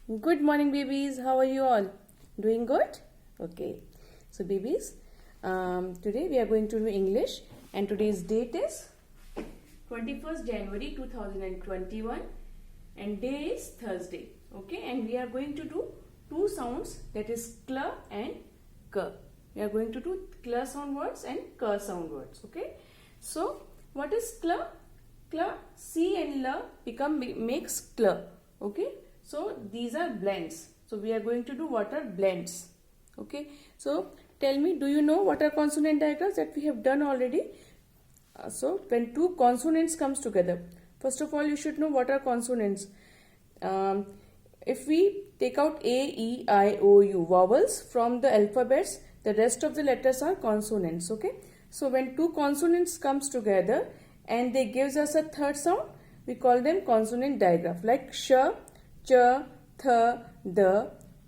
Good morning, babies. How are you all? Doing good? Okay. So, babies, today we are going to do English, and today's date is 21st January 2021, and day is Thursday. Okay, and we are going to do two sounds, that is kl and k. We are going to do kl sound words and k sound words. Okay. So, what is kl? Kl, C and l makes kl. Okay. So these are blends. So we are going to do what are blends. Okay. So tell me, do you know what are consonant diagrams that we have done already? So when two consonants comes together, first of all you should know what are consonants. If we take out A, E, I, O, U vowels from the alphabets, the rest of the letters are consonants. Okay. So when two consonants comes together and they gives us a third sound, we call them consonant digraph, like sh, ch, th, d,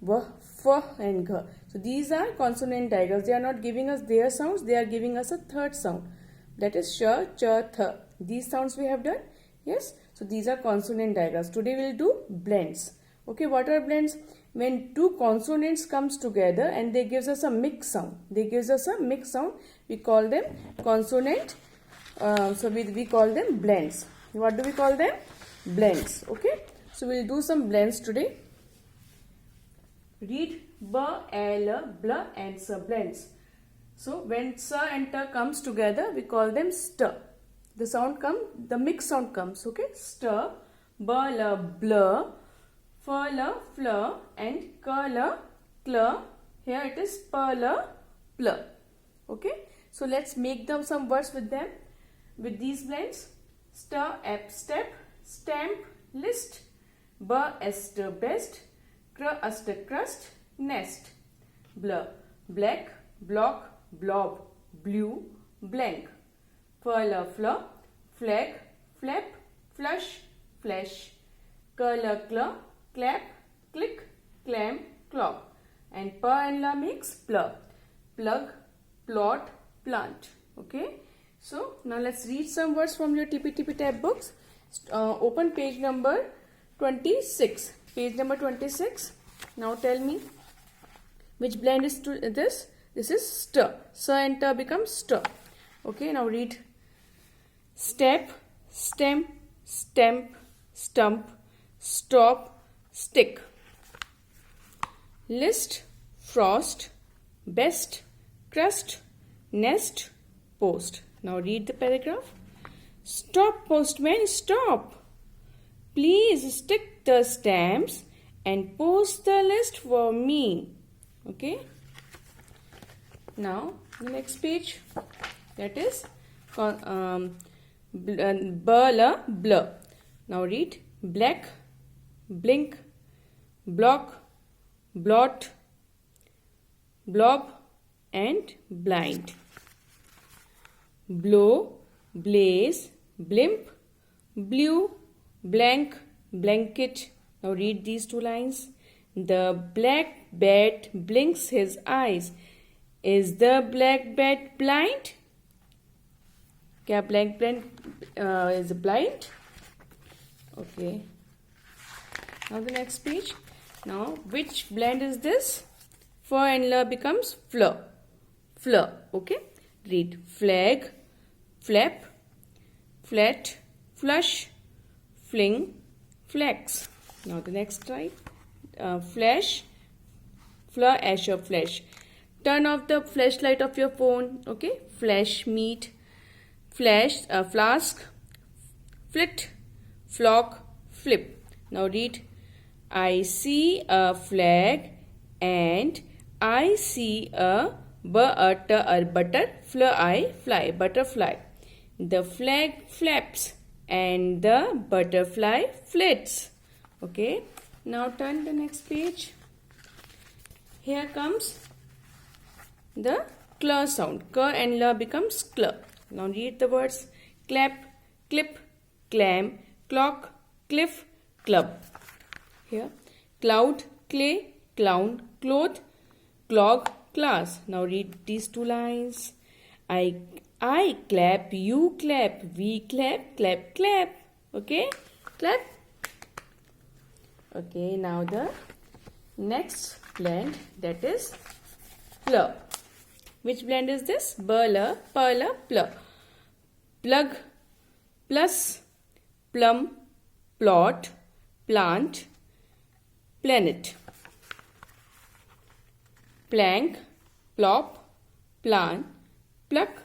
v, f and g. So these are consonant digraphs. They are not giving us their sounds. They are giving us a third sound. That is sh, ch, th. These sounds we have done. Yes. So these are consonant digraphs. Today we will do blends. Okay. What are blends? When two consonants comes together and they gives us a mixed sound. They gives us a mixed sound. We call them consonant. So we call them blends. What do we call them? Blends. Okay. So we will do some blends today. Read b, l, bl and s blends. So when s and t comes together, we call them st. The sound the mixed sound comes. Okay, st, b, l, bl, f, l, fl and k, l, cl. Here it is p, l, pl. Okay, so let's make some words with them. With these blends, st, ep, step, stamp, list. B, est, best, cr, ust, crust, nest. Bl, black, block, blob, blue, blank. Fl, fl, flag, flap, flush, flash. Cl, cl, clap, click, clam, clock. And p and la makes pl, plug, plot, plant. Okay. So now let's read some words from your TP tab books. Open page number 26. Page number 26. Now tell me which blend is this? This is st. S and t becomes st. Okay, now read step, stem, stamp, stump, stop, stick. List, frost, best, crust, nest, post. Now read the paragraph. Stop, postman, stop. Please stick the stamps and post the list for me. Okay. Now the next page, that is bl, bl. Now read black, blink, block, blot, blob and blind. Blow, blaze, blimp, blue, blank, blanket. Now read these two lines. The black bat blinks his eyes. Is the black bat blind? Kya black bat is blind? Okay. Now the next page. Now which blend is this? F and L becomes fl. Fl. Okay. Read flag, flap, flat, flush, fling, flax. Now the next slide. Flash, flash or flash. Turn off the flashlight of your phone. Okay. Flash meat, flash, flask, flit, flock, flip. Now read. I see a flag and I see a butter, fly, butterfly. The flag flaps and the butterfly flits. Okay. Now turn the next page. Here comes the cl sound. K and l becomes cl. Now read the words. Clap, clip, clam, clock, cliff, club. Here. Cloud, clay, clown, cloth, clog, class. Now read these two lines. I clap, you clap, we clap, clap, clap. Okay? Clap. Okay, now the next blend, that is pl. Which blend is this? Bl, pl, pl. Plug, plus, plum, plot, plant, planet. Plank, plop, plan, pluck,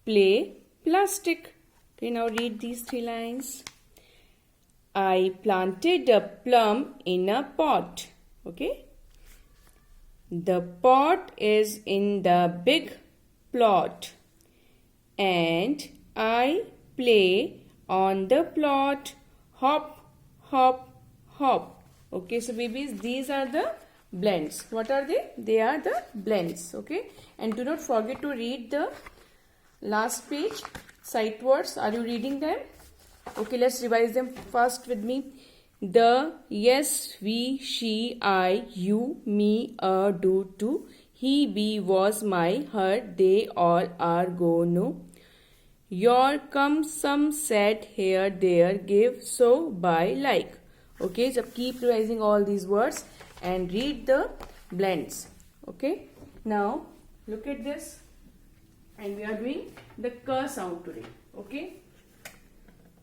play, plastic. Okay, now read these 3 lines. I planted a plum in a pot. Okay. The pot is in the big plot and I play on the plot. Hop, hop, hop. Okay, so babies, these are the blends. What are they? They are the blends. Okay, and do not forget to read the last page, sight words. Are you reading them? Okay, let's revise them fast with me. The, yes, we, she, I, you, me, do, to, he, be, was, my, her, they, all, are, go, no. Your, come, some, said, here, there, give, so, by, like. Okay, so keep revising all these words and read the blends. Okay, now look at this, and we are doing the k sound today. Okay,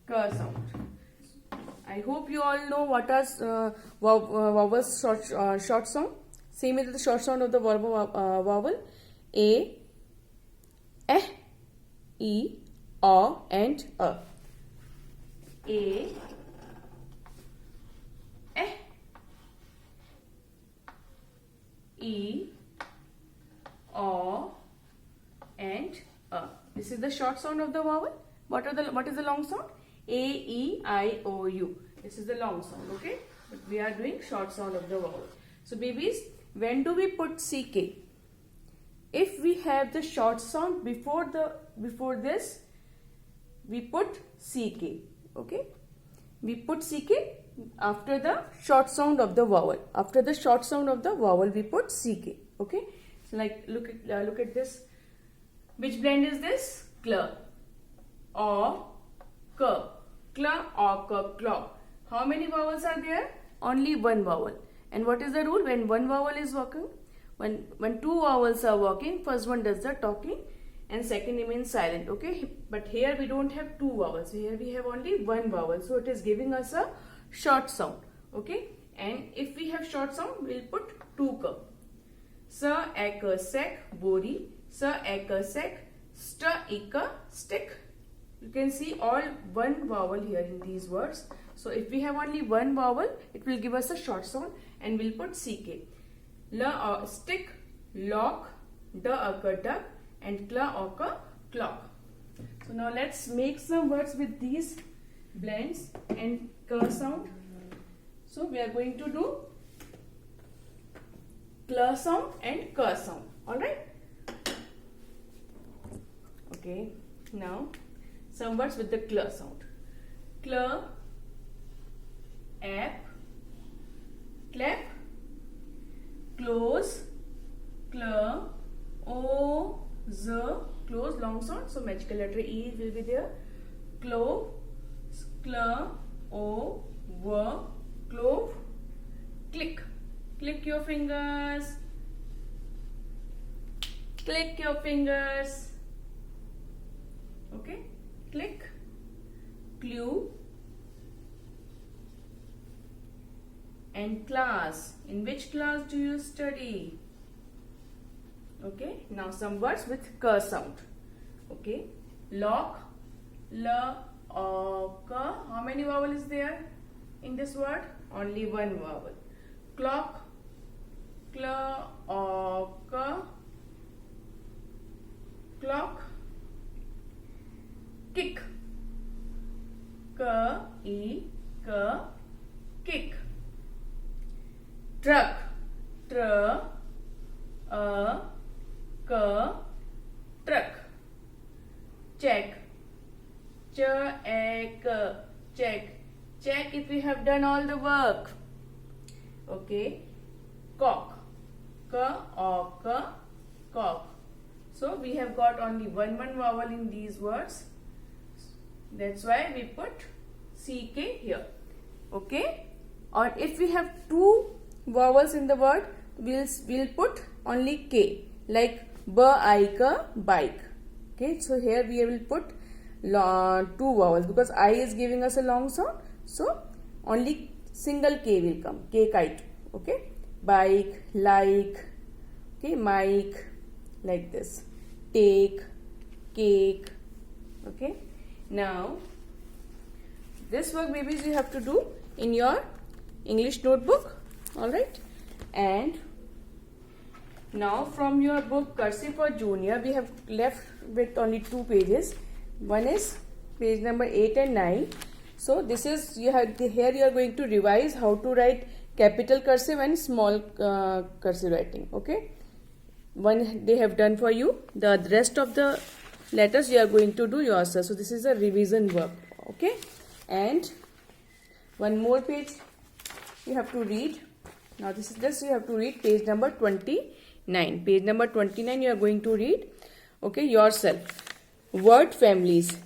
k sound. I hope you all know what are vowels short sound. Same as the short sound of the vowel. A, eh, e, o, and a. A, eh, e, o, and a. This is the short sound of the vowel. What is the long sound? A, E, I, O, U. This is the long sound, okay? But we are doing short sound of the vowel. So babies, when do we put CK? If we have the short sound before this, we put CK, okay? We put CK after the short sound of the vowel. After the short sound of the vowel, we put CK, okay? So like, look at this. Which blend is this? Cl, or, k, cla, or, k, claw. How many vowels are there? Only one vowel. And what is the rule? When one vowel is working, when 2 vowels are working, first one does the talking and second remains silent. Okay, but here we don't have 2 vowels. Here we have only one vowel. So it is giving us a short sound. Okay, and if we have short sound, we'll put 2 k. Sa, ek, sek, bori. Sa, ek, sek, sta, ik, stick. You can see all one vowel here in these words. So if we have only one vowel, it will give us a short sound and we'll put CK. La, stick, lock, da, duck, and kla, clock. So now let's make some words with these blends and k sound. So we are going to do kla sound and k sound. Alright? Okay. Now some words with the kla sound. Kla, app, clap, close, cla, o, z, close, long sound. So magical letter E will be there. Clove, cla, o, v, clove, click. Click your fingers. Click your fingers. Okay. Click, clue, and class. In which class do you study? Okay, now some words with k sound. Okay, lock, l, o, k. How many vowel is there in this word? Only one vowel. Clock, cl, o, k. Clock. Kick, k, e, k, kick. Truck, tr, a, k, truck. Check, ch, e, k, check. Check if we have done all the work. Okay. Cock, k, o, k, cock. So we have got only one vowel in these words. That's why we put CK here. Okay. Or if we have 2 vowels in the word, we'll put only K, like bike, bike. Okay, so here we will put two vowels because I is giving us a long sound, so only single K will come, K kite. Okay, bike, like, okay, mic, like this, take, cake. Okay, now this work, babies, you have to do in your English notebook. All right, and now from your book Cursive for Junior, we have left with only 2 pages. One is page number 8 and 9. So this is, you have here you are going to revise how to write capital cursive and small cursive writing. Okay, one they have done for you. The rest of the letters you are going to do yourself. So this is a revision work. Okay, and one more page you have to read. Now this is just, you have to read page number 29. Page number 29 you are going to read, okay, yourself. Word families.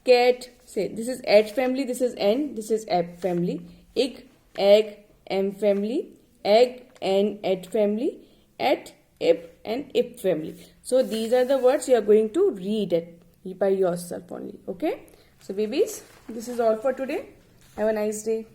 Cat, say this is at family, this is n, this is app family. Ig, egg, m family. Egg and at family. At, ip and ip family. So these are the words you are going to read it by yourself only. Okay, so babies, this is all for today. Have a nice day.